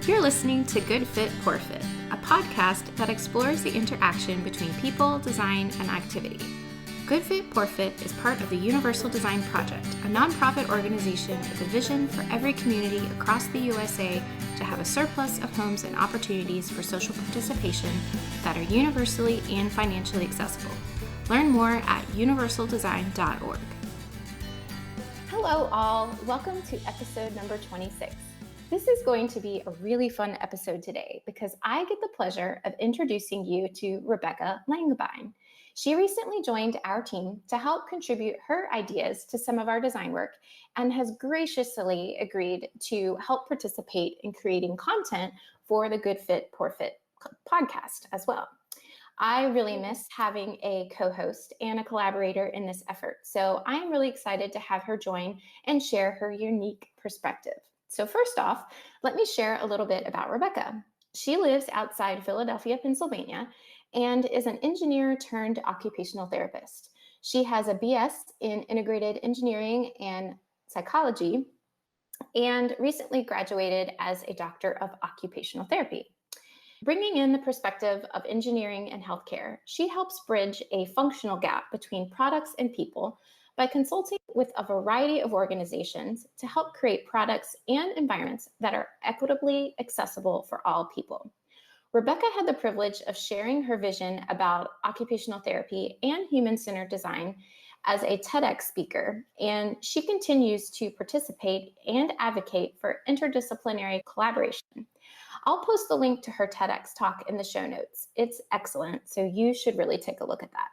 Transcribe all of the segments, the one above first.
You're listening to Good Fit, Poor Fit, a podcast that explores the interaction between people, design, and activity. Good Fit, Poor Fit is part of the Universal Design Project, a nonprofit organization with a vision for every community across the USA to have a surplus of homes and opportunities for social participation that are universally and financially accessible. Learn more at universaldesign.org. Hello all, welcome to episode number 26. This is going to be a really fun episode today because I get the pleasure of introducing you to Rebecca Langbein. She recently joined our team to help contribute her ideas to some of our design work and has graciously agreed to help participate in creating content for the Good Fit, Poor Fit podcast as well. I really miss having a co-host and a collaborator in this effort, so I'm really excited to have her join and share her unique perspective. So first off, let me share a little bit about Rebecca. She lives outside Philadelphia, Pennsylvania, and is an engineer turned occupational therapist. She has a BS in integrated engineering and psychology and recently graduated as a doctor of occupational therapy. Bringing in the perspective of engineering and healthcare, she helps bridge a functional gap between products and people by consulting with a variety of organizations to help create products and environments that are equitably accessible for all people. Rebecca had the privilege of sharing her vision about occupational therapy and human-centered design as a TEDx speaker, and she continues to participate and advocate for interdisciplinary collaboration. I'll post the link to her TEDx talk in the show notes. It's excellent, so you should really take a look at that.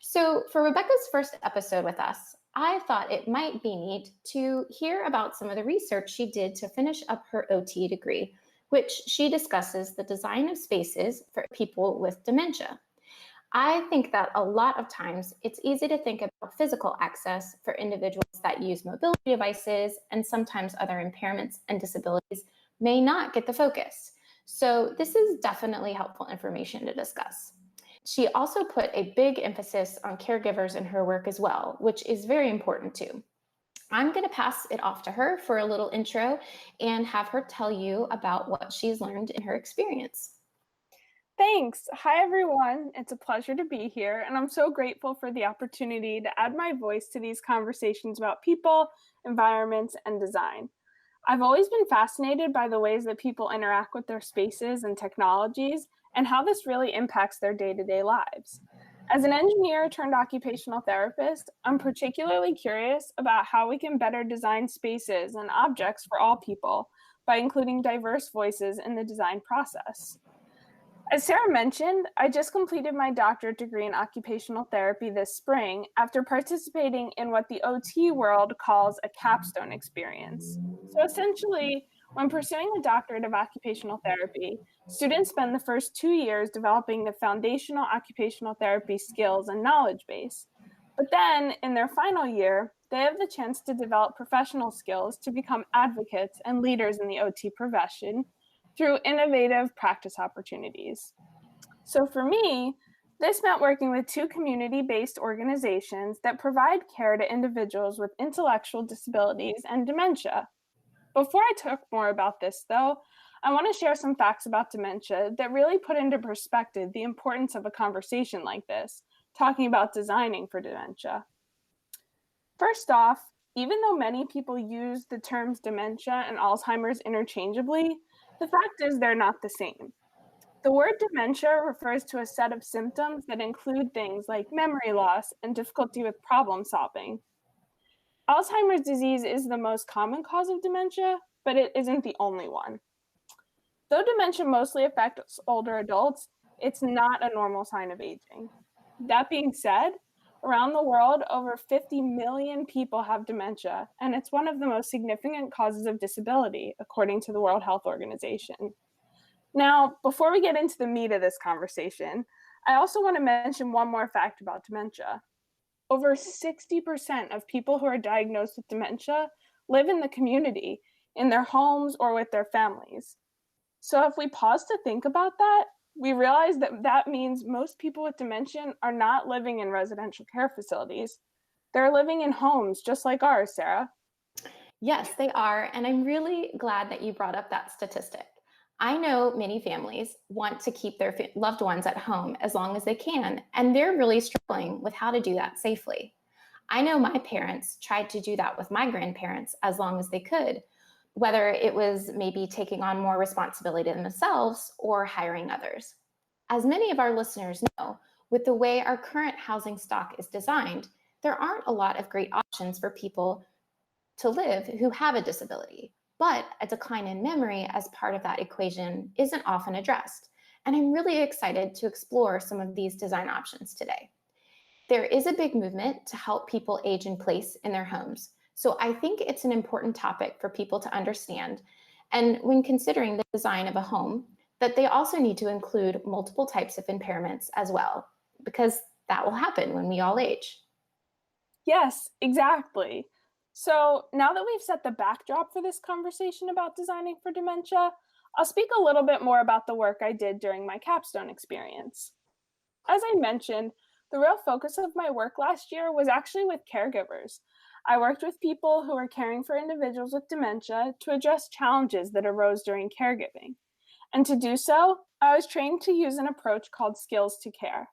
So for Rebecca's first episode with us, I thought it might be neat to hear about some of the research she did to finish up her OT degree, which she discusses the design of spaces for people with dementia. I think that a lot of times it's easy to think about physical access for individuals that use mobility devices, and sometimes other impairments and disabilities may not get the focus. So this is definitely helpful information to discuss. She also put a big emphasis on caregivers in her work as well, which is very important too. I'm going to pass it off to her for a little intro and have her tell you about what she's learned in her experience. Thanks. Hi, everyone. It's a pleasure to be here, and I'm so grateful for the opportunity to add my voice to these conversations about people, environments, and design. I've always been fascinated by the ways that people interact with their spaces and technologies and how this really impacts their day-to-day lives. As an engineer turned occupational therapist, I'm particularly curious about how we can better design spaces and objects for all people by including diverse voices in the design process. As Sarah mentioned, I just completed my doctorate degree in occupational therapy this spring after participating in what the OT world calls a capstone experience. So essentially, when pursuing a doctorate of occupational therapy, students spend the first 2 years developing the foundational occupational therapy skills and knowledge base. But then, in their final year, they have the chance to develop professional skills to become advocates and leaders in the OT profession through innovative practice opportunities. So for me, this meant working with 2 community-based organizations that provide care to individuals with intellectual disabilities and dementia. Before I talk more about this, though, I want to share some facts about dementia that really put into perspective the importance of a conversation like this, talking about designing for dementia. First off, even though many people use the terms dementia and Alzheimer's interchangeably, the fact is they're not the same. The word dementia refers to a set of symptoms that include things like memory loss and difficulty with problem solving. Alzheimer's disease is the most common cause of dementia, but it isn't the only one. Though dementia mostly affects older adults, it's not a normal sign of aging. That being said, around the world, over 50 million people have dementia, and it's one of the most significant causes of disability, according to the World Health Organization. Now, before we get into the meat of this conversation, I also want to mention one more fact about dementia. Over 60% of people who are diagnosed with dementia live in the community, in their homes or with their families. So if we pause to think about that, we realize that that means most people with dementia are not living in residential care facilities. They're living in homes just like ours, Sarah. Yes, they are. And I'm really glad that you brought up that statistic. I know many families want to keep their loved ones at home as long as they can, and they're really struggling with how to do that safely. I know my parents tried to do that with my grandparents as long as they could, whether it was maybe taking on more responsibility themselves or hiring others. As many of our listeners know, with the way our current housing stock is designed, there aren't a lot of great options for people to live who have a disability. But a decline in memory as part of that equation isn't often addressed. And I'm really excited to explore some of these design options today. There is a big movement to help people age in place in their homes. So I think it's an important topic for people to understand. And when considering the design of a home, that they also need to include multiple types of impairments as well, because that will happen when we all age. Yes, exactly. So now that we've set the backdrop for this conversation about designing for dementia, I'll speak a little bit more about the work I did during my capstone experience. As I mentioned, the real focus of my work last year was actually with caregivers. I worked with people who were caring for individuals with dementia to address challenges that arose during caregiving. And to do so, I was trained to use an approach called skills to care.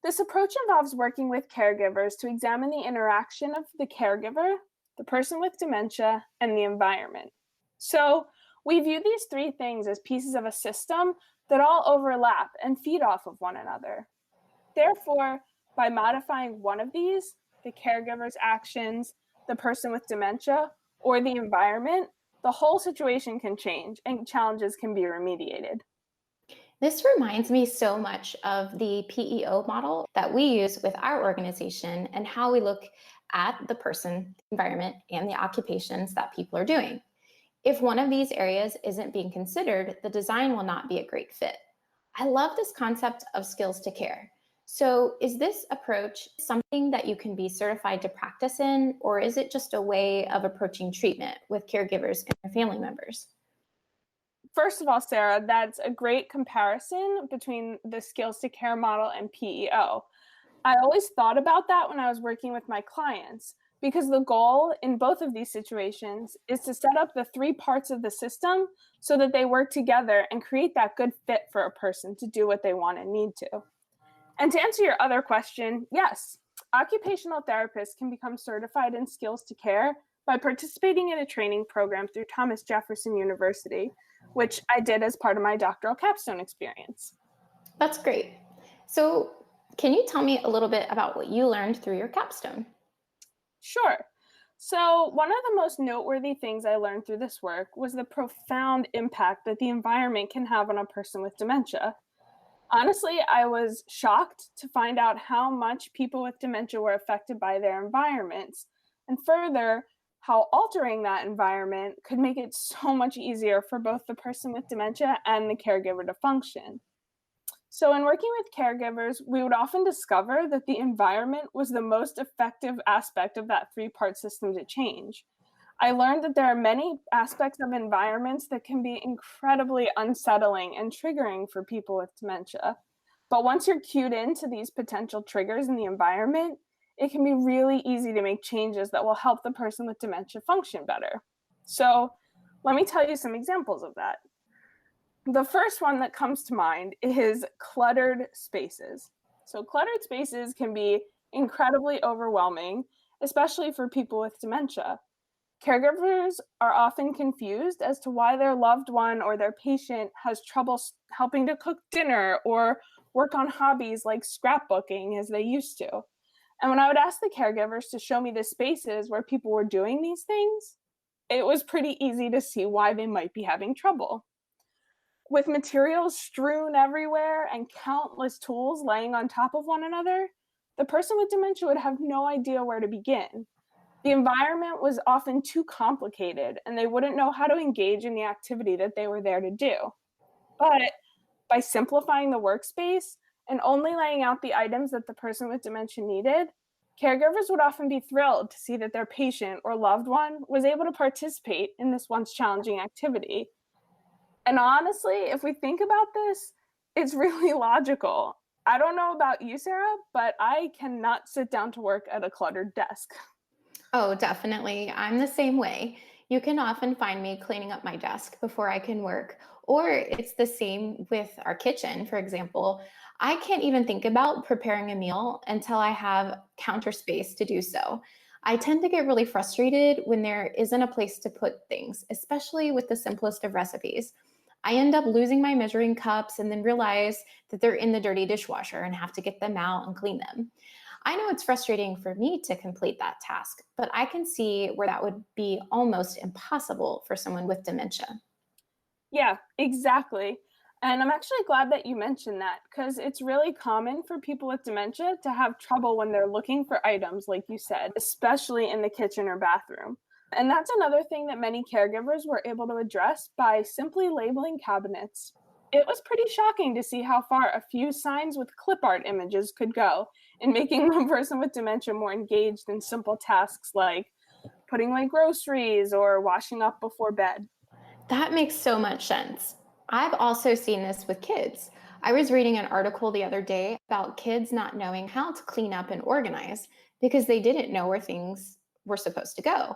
This approach involves working with caregivers to examine the interaction of the caregiver, the person with dementia, and the environment. So, we view these three things as pieces of a system that all overlap and feed off of one another. Therefore, by modifying one of these, the caregiver's actions, the person with dementia, or the environment, the whole situation can change and challenges can be remediated. This reminds me so much of the PEO model that we use with our organization and how we look at the person, the environment, and the occupations that people are doing. If one of these areas isn't being considered, the design will not be a great fit. I love this concept of skills to care. So, is this approach something that you can be certified to practice in, or is it just a way of approaching treatment with caregivers and their family members? First of all, Sarah, that's a great comparison between the skills to care model and PEO. I always thought about that when I was working with my clients because the goal in both of these situations is to set up the three parts of the system so that they work together and create that good fit for a person to do what they want and need to. And to answer your other question, yes, occupational therapists can become certified in skills to care by participating in a training program through Thomas Jefferson University, which I did as part of my doctoral capstone experience. That's great. So, can you tell me a little bit about what you learned through your capstone? Sure. So, one of the most noteworthy things I learned through this work was the profound impact that the environment can have on a person with dementia. Honestly, I was shocked to find out how much people with dementia were affected by their environments, and further, how altering that environment could make it so much easier for both the person with dementia and the caregiver to function. So, in working with caregivers, we would often discover that the environment was the most effective aspect of that three-part system to change. I learned that there are many aspects of environments that can be incredibly unsettling and triggering for people with dementia. But once you're cued into these potential triggers in the environment, it can be really easy to make changes that will help the person with dementia function better. So, let me tell you some examples of that. The first one that comes to mind is cluttered spaces. So, cluttered spaces can be incredibly overwhelming, especially for people with dementia. Caregivers are often confused as to why their loved one or their patient has trouble helping to cook dinner or work on hobbies like scrapbooking as they used to. And when I would ask the caregivers to show me the spaces where people were doing these things, it was pretty easy to see why they might be having trouble. With materials strewn everywhere and countless tools laying on top of one another, the person with dementia would have no idea where to begin. The environment was often too complicated, and they wouldn't know how to engage in the activity that they were there to do. But by simplifying the workspace and only laying out the items that the person with dementia needed, caregivers would often be thrilled to see that their patient or loved one was able to participate in this once challenging activity. And honestly, if we think about this, it's really logical. I don't know about you, Sarah, but I cannot sit down to work at a cluttered desk. Oh, definitely. I'm the same way. You can often find me cleaning up my desk before I can work, or it's the same with our kitchen, for example. I can't even think about preparing a meal until I have counter space to do so. I tend to get really frustrated when there isn't a place to put things, especially with the simplest of recipes. I end up losing my measuring cups and then realize that they're in the dirty dishwasher and have to get them out and clean them. I know it's frustrating for me to complete that task, but I can see where that would be almost impossible for someone with dementia. Yeah, exactly. And I'm actually glad that you mentioned that because it's really common for people with dementia to have trouble when they're looking for items, like you said, especially in the kitchen or bathroom. And that's another thing that many caregivers were able to address by simply labeling cabinets. It was pretty shocking to see how far a few signs with clip art images could go in making a person with dementia more engaged in simple tasks like putting away groceries or washing up before bed. That makes so much sense. I've also seen this with kids. I was reading an article the other day about kids not knowing how to clean up and organize because they didn't know where things were supposed to go.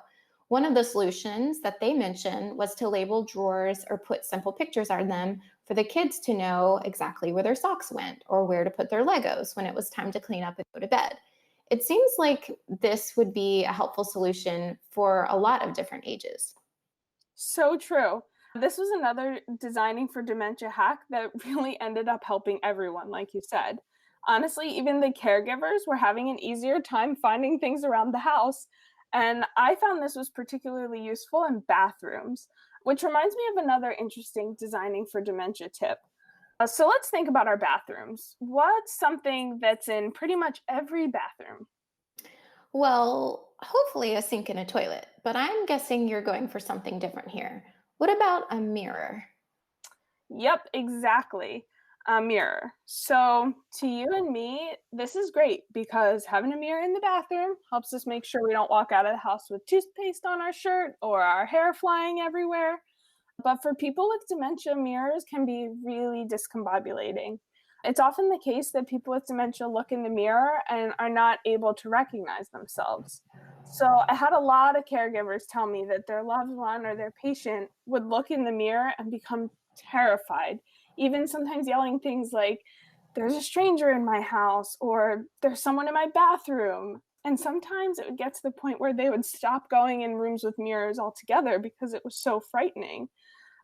One of the solutions that they mentioned was to label drawers or put simple pictures on them for the kids to know exactly where their socks went or where to put their Legos when it was time to clean up and go to bed. It seems like this would be a helpful solution for a lot of different ages. So true. This was another designing for dementia hack that really ended up helping everyone, like you said. Honestly, even the caregivers were having an easier time finding things around the house. And I found this was particularly useful in bathrooms, which reminds me of another interesting designing for dementia tip. So let's think about our bathrooms. What's something that's in pretty much every bathroom? Well, hopefully a sink and a toilet, but I'm guessing you're going for something different here. What about a mirror? Yep, exactly. A mirror. So, to you and me, this is great because having a mirror in the bathroom helps us make sure we don't walk out of the house with toothpaste on our shirt or our hair flying everywhere. But for people with dementia, mirrors can be really discombobulating. It's often the case that people with dementia look in the mirror and are not able to recognize themselves. So I had a lot of caregivers tell me that their loved one or their patient would look in the mirror and become terrified, even sometimes yelling things like, "There's a stranger in my house," or "There's someone in my bathroom." And sometimes it would get to the point where they would stop going in rooms with mirrors altogether because it was so frightening.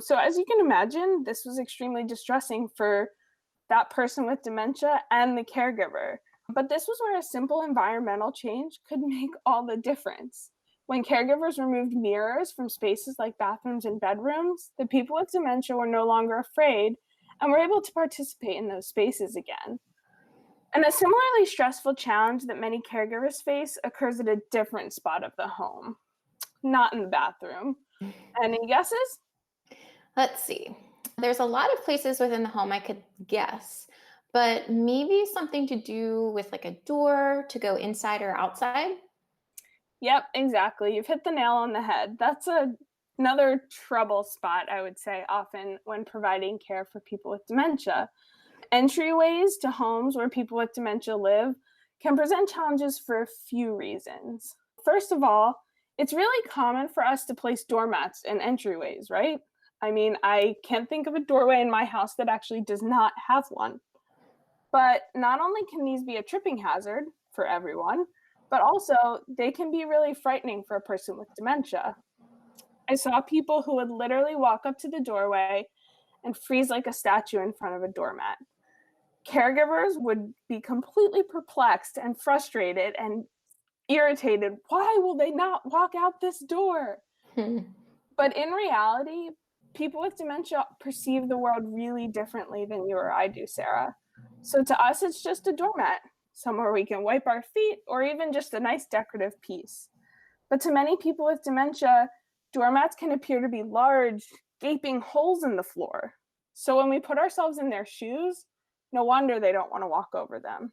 So, as you can imagine, this was extremely distressing for that person with dementia and the caregiver. But this was where a simple environmental change could make all the difference. When caregivers removed mirrors from spaces like bathrooms and bedrooms, the people with dementia were no longer afraid and were able to participate in those spaces again. And a similarly stressful challenge that many caregivers face occurs at a different spot of the home, not in the bathroom. Any guesses? Let's see. There's a lot of places within the home I could guess, but maybe something to do with like a door to go inside or outside. Yep, exactly. You've hit the nail on the head. Another trouble spot, I would say, often when providing care for people with dementia. Entryways to homes where people with dementia live can present challenges for a few reasons. First of all, it's really common for us to place doormats in entryways, right? I mean, I can't think of a doorway in my house that actually does not have one. But not only can these be a tripping hazard for everyone, but also they can be really frightening for a person with dementia. I saw people who would literally walk up to the doorway and freeze like a statue in front of a doormat. Caregivers would be completely perplexed and frustrated and irritated. Why will they not walk out this door? Hmm. But in reality, people with dementia perceive the world really differently than you or I do, Sarah. So to us, it's just a doormat, somewhere we can wipe our feet, or even just a nice decorative piece. But to many people with dementia, doormats can appear to be large, gaping holes in the floor. So when we put ourselves in their shoes, no wonder they don't want to walk over them.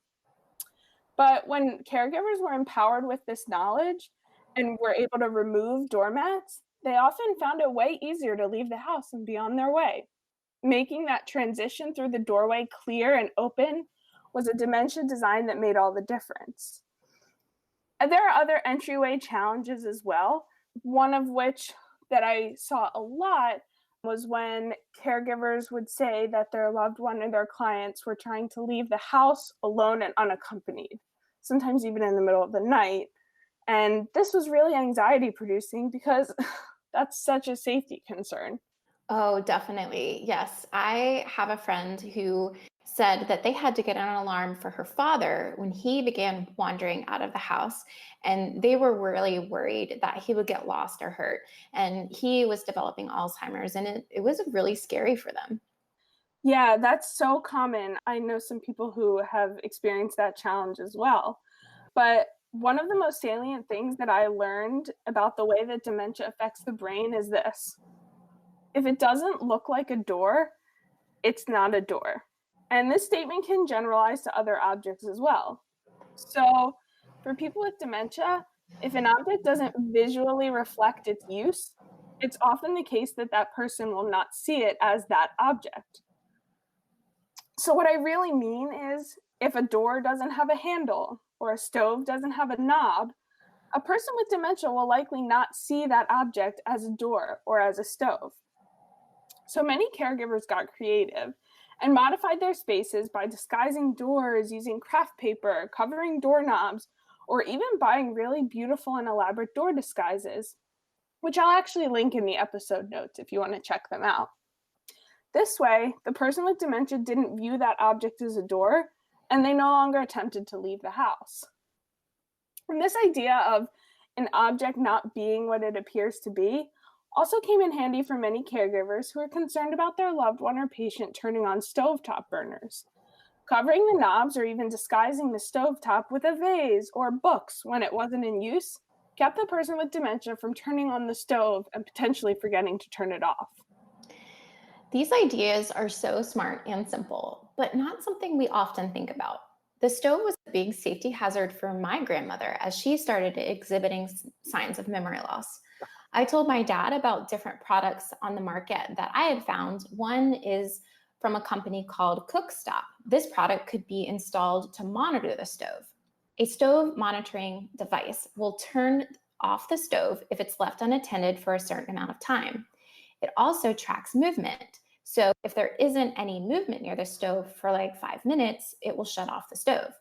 But when caregivers were empowered with this knowledge and were able to remove doormats, they often found it way easier to leave the house and be on their way. Making that transition through the doorway clear and open was a dementia design that made all the difference. And there are other entryway challenges as well, one of which that I saw a lot was when caregivers would say that their loved one or their clients were trying to leave the house alone and unaccompanied, sometimes even in the middle of the night. And this was really anxiety producing because that's such a safety concern. Oh, definitely. Yes. I have a friend who said that they had to get an alarm for her father when he began wandering out of the house. And they were really worried that he would get lost or hurt. And he was developing Alzheimer's, and it was really scary for them. Yeah, that's so common. I know some people who have experienced that challenge as well. But one of the most salient things that I learned about the way that dementia affects the brain is this: if it doesn't look like a door, it's not a door. And this statement can generalize to other objects as well. So, for people with dementia, if an object doesn't visually reflect its use, it's often the case that that person will not see it as that object. So, what I really mean is if a door doesn't have a handle or a stove doesn't have a knob, a person with dementia will likely not see that object as a door or as a stove. So many caregivers got creative and modified their spaces by disguising doors, using craft paper, covering doorknobs, or even buying really beautiful and elaborate door disguises, which I'll actually link in the episode notes if you want to check them out. This way, the person with dementia didn't view that object as a door, and they no longer attempted to leave the house. And this idea of an object not being what it appears to be also came in handy for many caregivers who are concerned about their loved one or patient turning on stovetop burners. Covering the knobs or even disguising the stovetop with a vase or books when it wasn't in use kept the person with dementia from turning on the stove and potentially forgetting to turn it off. These ideas are so smart and simple, but not something we often think about. The stove was a big safety hazard for my grandmother as she started exhibiting signs of memory loss. I told my dad about different products on the market that I had found. One is from a company called Cookstop. This product could be installed to monitor the stove. A stove monitoring device will turn off the stove if it's left unattended for a certain amount of time. It also tracks movement. So if there isn't any movement near the stove for like 5 minutes, it will shut off the stove.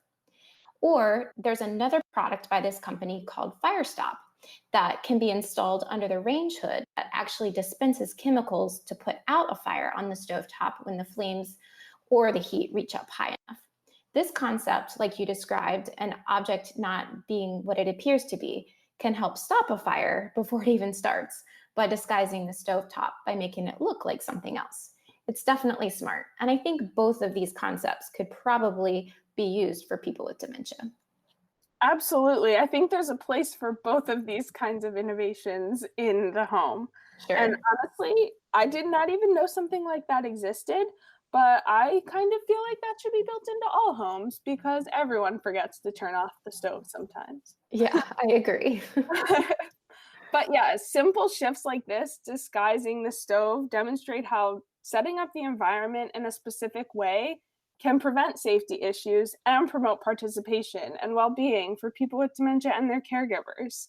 Or there's another product by this company called Firestop that can be installed under the range hood that actually dispenses chemicals to put out a fire on the stovetop when the flames or the heat reach up high enough. This concept, like you described, an object not being what it appears to be, can help stop a fire before it even starts by disguising the stovetop by making it look like something else. It's definitely smart. And I think both of these concepts could probably be used for people with dementia. Absolutely. I think there's a place for both of these kinds of innovations in the home. And Sure. honestly, I did not even know something like that existed, but I kind of feel like that should be built into all homes because everyone forgets to turn off the stove sometimes. Yeah, I agree. But yeah, simple shifts like this, disguising the stove, demonstrate how setting up the environment in a specific way can prevent safety issues and promote participation and well being for people with dementia and their caregivers.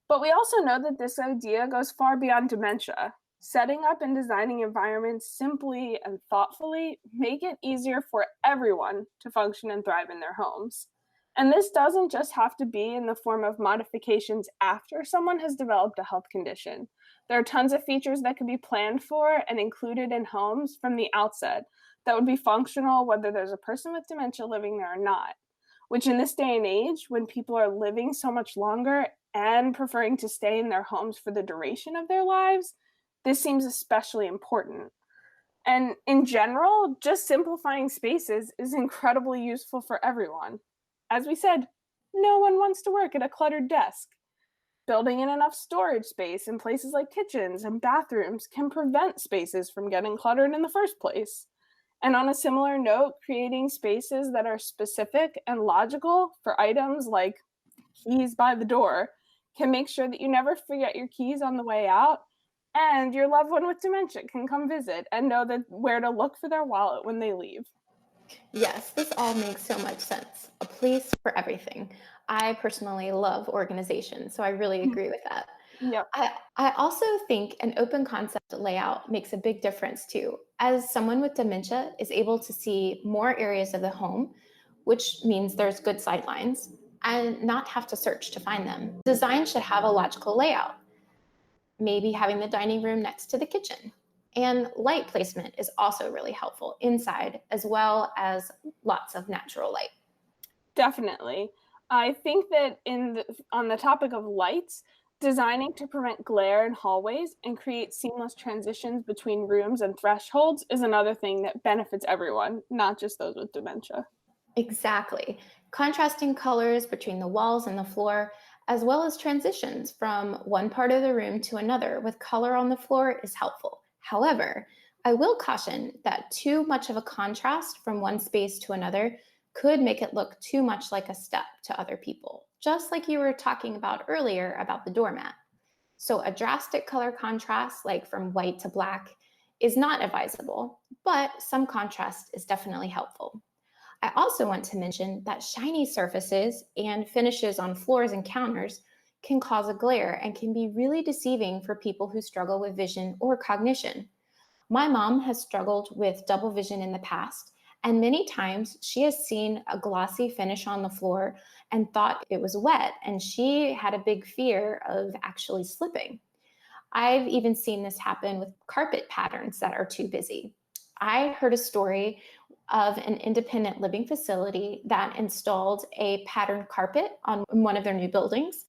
But we also know that this idea goes far beyond dementia. Setting up and designing environments simply and thoughtfully make it easier for everyone to function and thrive in their homes. And this doesn't just have to be in the form of modifications after someone has developed a health condition. There are tons of features that could be planned for and included in homes from the outset that would be functional whether there's a person with dementia living there or not. Which, in this day and age, when people are living so much longer and preferring to stay in their homes for the duration of their lives, this seems especially important. And in general, just simplifying spaces is incredibly useful for everyone. As we said, no one wants to work at a cluttered desk. Building in enough storage space in places like kitchens and bathrooms can prevent spaces from getting cluttered in the first place. And on a similar note, creating spaces that are specific and logical for items like keys by the door can make sure that you never forget your keys on the way out, and your loved one with dementia can come visit and know that where to look for their wallet when they leave. Yes, this all makes so much sense. A place for everything. I personally love organization, so I really agree with that. Yep. I also think an open concept layout makes a big difference too, as someone with dementia is able to see more areas of the home, which means there's good sightlines, and not have to search to find them. Design should have a logical layout, maybe having the dining room next to the kitchen. And light placement is also really helpful inside, as well as lots of natural light. Definitely. I think that on the topic of lights, designing to prevent glare in hallways and create seamless transitions between rooms and thresholds is another thing that benefits everyone, not just those with dementia. Exactly. Contrasting colors between the walls and the floor, as well as transitions from one part of the room to another with color on the floor is helpful. However, I will caution that too much of a contrast from one space to another could make it look too much like a step to other people, just like you were talking about earlier about the doormat. So, a drastic color contrast, like from white to black, is not advisable, but some contrast is definitely helpful. I also want to mention that shiny surfaces and finishes on floors and counters can cause a glare and can be really deceiving for people who struggle with vision or cognition. My mom has struggled with double vision in the past, and many times she has seen a glossy finish on the floor and thought it was wet, and she had a big fear of actually slipping. I've even seen this happen with carpet patterns that are too busy. I heard a story of an independent living facility that installed a patterned carpet on one of their new buildings,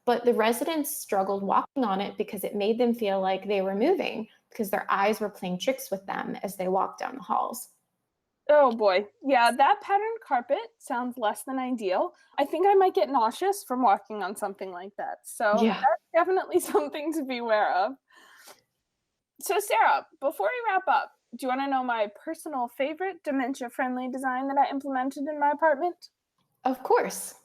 but the residents struggled walking on it because it made them feel like they were moving because their eyes were playing tricks with them as they walked down the halls. Oh boy. Yeah, that patterned carpet sounds less than ideal. I think I might get nauseous from walking on something like that. So Yeah. that's definitely something to be aware of. So, Sarah, before we wrap up, do you want to know my personal favorite dementia friendly design that I implemented in my apartment? Of course.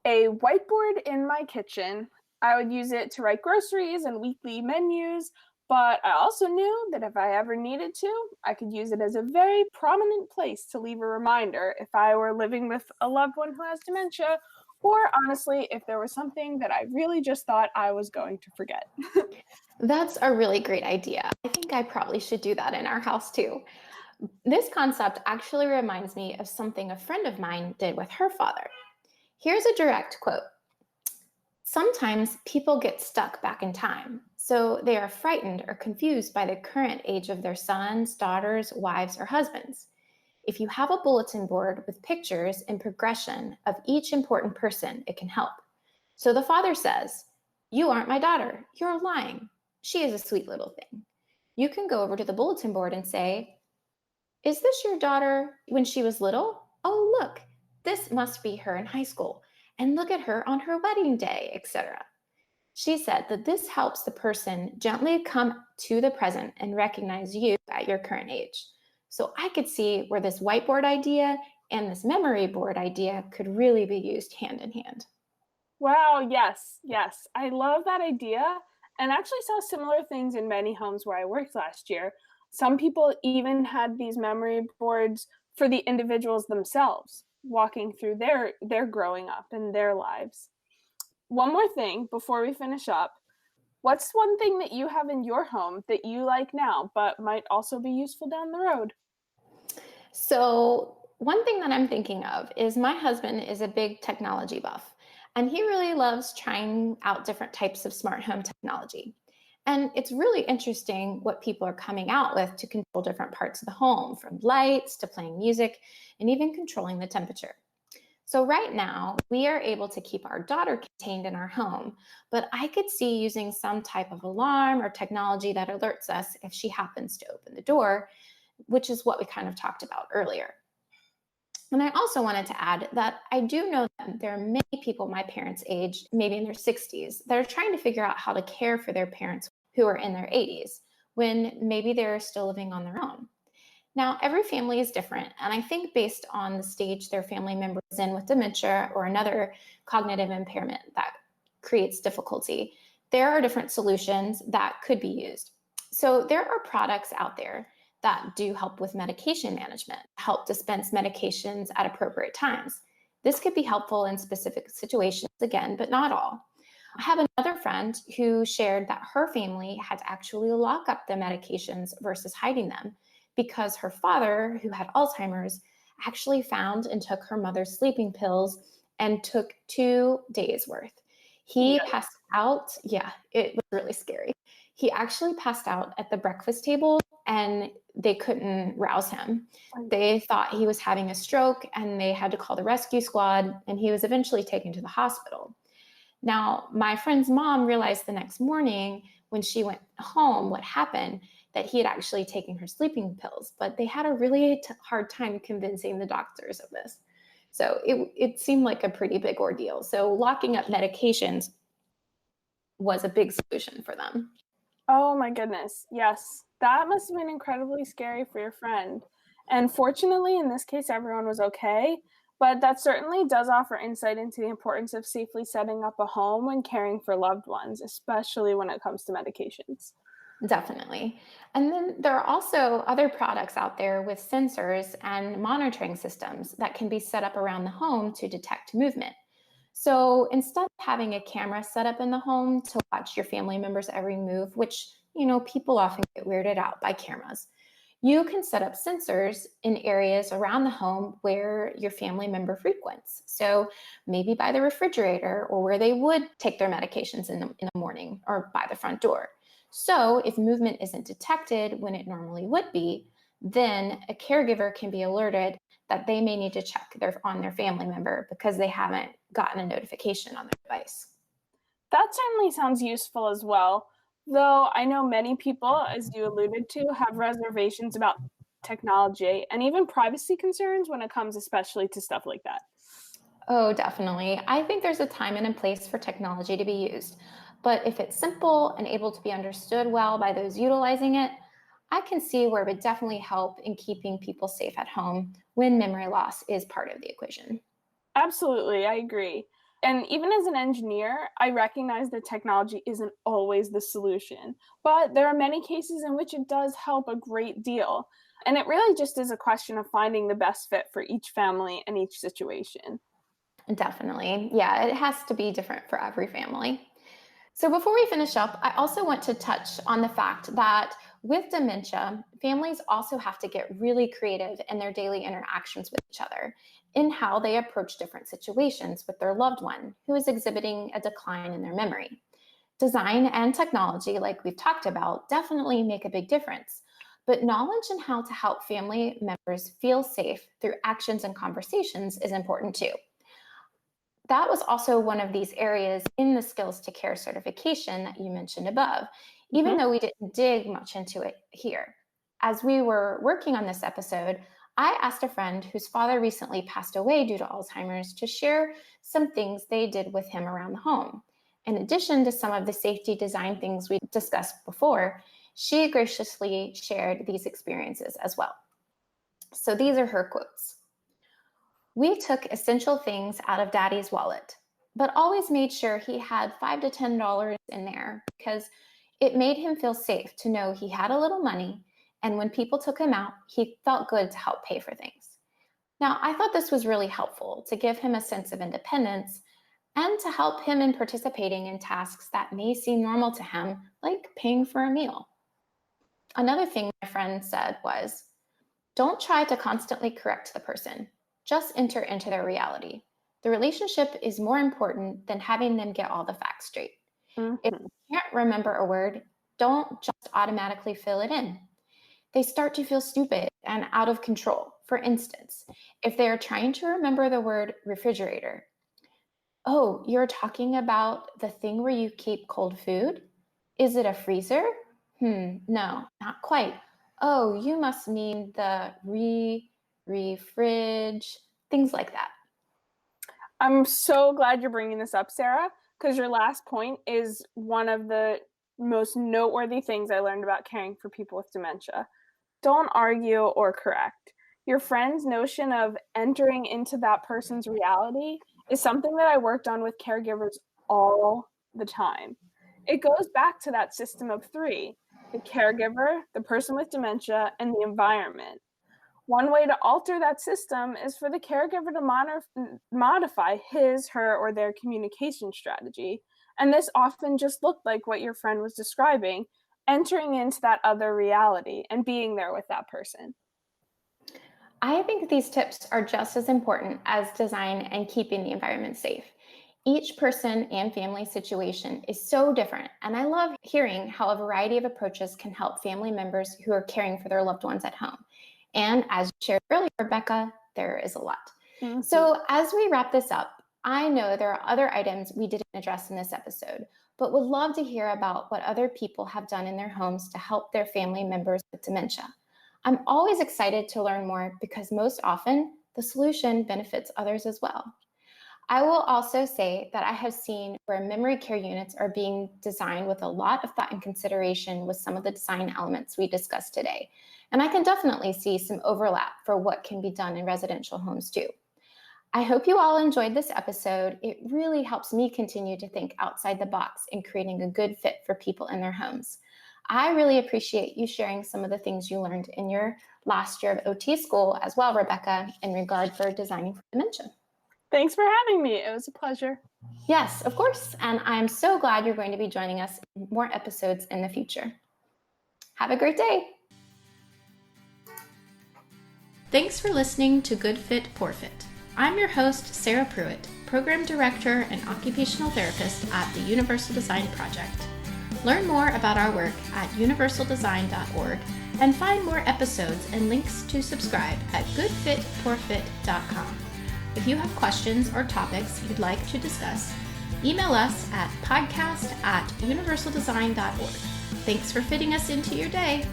A whiteboard in my kitchen. I would use it to write groceries and weekly menus, but I also knew that if I ever needed to, I could use it as a very prominent place to leave a reminder if I were living with a loved one who has dementia, or honestly, if there was something that I really just thought I was going to forget. That's a really great idea. I think I probably should do that in our house too. This concept actually reminds me of something a friend of mine did with her father. Here's a direct quote. Sometimes people get stuck back in time, so they are frightened or confused by the current age of their sons, daughters, wives, or husbands. If you have a bulletin board with pictures in progression of each important person, it can help. So the father says, "You aren't my daughter. You're lying. She is a sweet little thing." You can go over to the bulletin board and say, "Is this your daughter when she was little? Oh, look, this must be her in high school. And look at her on her wedding day," etc. She said that this helps the person gently come to the present and recognize you at your current age. So I could see where this whiteboard idea and this memory board idea could really be used hand in hand. Wow, yes, yes. I love that idea and actually saw similar things in many homes where I worked last year. Some people even had these memory boards for the individuals themselves, walking through their growing up and their lives. One more thing before we finish up. What's one thing that you have in your home that you like now but might also be useful down the road? So, one thing that I'm thinking of is my husband is a big technology buff, and he really loves trying out different types of smart home technology. And it's really interesting what people are coming out with to control different parts of the home, from lights to playing music and even controlling the temperature. So, right now, we are able to keep our daughter contained in our home, but I could see using some type of alarm or technology that alerts us if she happens to open the door, which is what we kind of talked about earlier. And I also wanted to add that I do know that there are many people my parents' age, maybe in their 60s, that are trying to figure out how to care for their parents who are in their 80s when maybe they're still living on their own. Now, every family is different, and I think based on the stage their family member is in with dementia or another cognitive impairment that creates difficulty, there are different solutions that could be used. So, there are products out there that do help with medication management, help dispense medications at appropriate times. This could be helpful in specific situations, again, but not all. I have another friend who shared that her family had to actually lock up the medications versus hiding them because her father, who had Alzheimer's, actually found and took her mother's sleeping pills and took 2 days worth. He Yeah. passed out. Yeah, it was really scary. He actually passed out at the breakfast table and they couldn't rouse him. They thought he was having a stroke and they had to call the rescue squad, and he was eventually taken to the hospital. Now, my friend's mom realized the next morning when she went home what happened, that he had actually taken her sleeping pills, but they had a really hard time convincing the doctors of this. So it seemed like a pretty big ordeal. So locking up medications was a big solution for them. Oh my goodness. Yes. That must have been incredibly scary for your friend. And fortunately, in this case, everyone was okay. But that certainly does offer insight into the importance of safely setting up a home when caring for loved ones, especially when it comes to medications. Definitely. And then there are also other products out there with sensors and monitoring systems that can be set up around the home to detect movement. So instead of having a camera set up in the home to watch your family members' every move, which, people often get weirded out by cameras, you can set up sensors in areas around the home where your family member frequents. So maybe by the refrigerator or where they would take their medications in the morning or by the front door. So if movement isn't detected when it normally would be, then a caregiver can be alerted that they may need to check on their family member because they haven't gotten a notification on their device. That certainly sounds useful as well. Though I know many people, as you alluded to, have reservations about technology and even privacy concerns when it comes, especially to stuff like that. Oh, definitely. I think there's a time and a place for technology to be used. But if it's simple and able to be understood well by those utilizing it, I can see where it would definitely help in keeping people safe at home when memory loss is part of the equation. Absolutely, I agree. And even as an engineer, I recognize that technology isn't always the solution, but there are many cases in which it does help a great deal. And it really just is a question of finding the best fit for each family and each situation. Definitely. Yeah, it has to be different for every family. So before we finish up, I also want to touch on the fact that with dementia, families also have to get really creative in their daily interactions with each other in how they approach different situations with their loved one who is exhibiting a decline in their memory. Design and technology, like we've talked about, definitely make a big difference. But knowledge and how to help family members feel safe through actions and conversations is important too. That was also one of these areas in the Skills to Care certification that you mentioned above, even Mhm. though we didn't dig much into it here. As we were working on this episode, I asked a friend whose father recently passed away due to Alzheimer's to share some things they did with him around the home. In addition to some of the safety design things we discussed before, she graciously shared these experiences as well. So these are her quotes. We took essential things out of Daddy's wallet, but always made sure he had $5 to $10 in there because it made him feel safe to know he had a little money, and when people took him out, he felt good to help pay for things. Now, I thought this was really helpful to give him a sense of independence and to help him in participating in tasks that may seem normal to him, like paying for a meal. Another thing my friend said was, don't try to constantly correct the person. Just enter into their reality. The relationship is more important than having them get all the facts straight. If Mhm. you can't remember a word, don't just automatically fill it in. They start to feel stupid and out of control. For instance, if they are trying to remember the word refrigerator, oh, you're talking about the thing where you keep cold food? Is it a freezer? No, not quite. Oh, you must mean the refridge, things like that. I'm so glad you're bringing this up, Sarah, because your last point is one of the most noteworthy things I learned about caring for people with dementia. Don't argue or correct. Your friend's notion of entering into that person's reality is something that I worked on with caregivers all the time. It goes back to that system of three: the caregiver, the person with dementia, and the environment. One way to alter that system is for the caregiver to modify his, her, or their communication strategy And this often just looked like what your friend was describing, entering into that other reality and being there with that person. I think these tips are just as important as design and keeping the environment safe. Each person and family situation is so different, and I love hearing how a variety of approaches can help family members who are caring for their loved ones at home. And as you shared earlier, Rebecca, there is a lot. So, as we wrap this up, I know there are other items we didn't address in this episode, but would love to hear about what other people have done in their homes to help their family members with dementia. I'm always excited to learn more because most often the solution benefits others as well. I will also say that I have seen where memory care units are being designed with a lot of thought and consideration with some of the design elements we discussed today. And I can definitely see some overlap for what can be done in residential homes too. I hope you all enjoyed this episode. It really helps me continue to think outside the box in creating a good fit for people in their homes. I really appreciate you sharing some of the things you learned in your last year of OT school as well, Rebecca, in regard for designing for dementia. Thanks for having me. It was a pleasure. Yes, of course. And I'm so glad you're going to be joining us in more episodes in the future. Have a great day. Thanks for listening to Good Fit, Poor Fit. I'm your host, Sarah Pruitt, Program Director and Occupational Therapist at the Universal Design Project. Learn more about our work at universaldesign.org and find more episodes and links to subscribe at goodfitpoorfit.com. If you have questions or topics you'd like to discuss, email us at podcast@universaldesign.org. Thanks for fitting us into your day.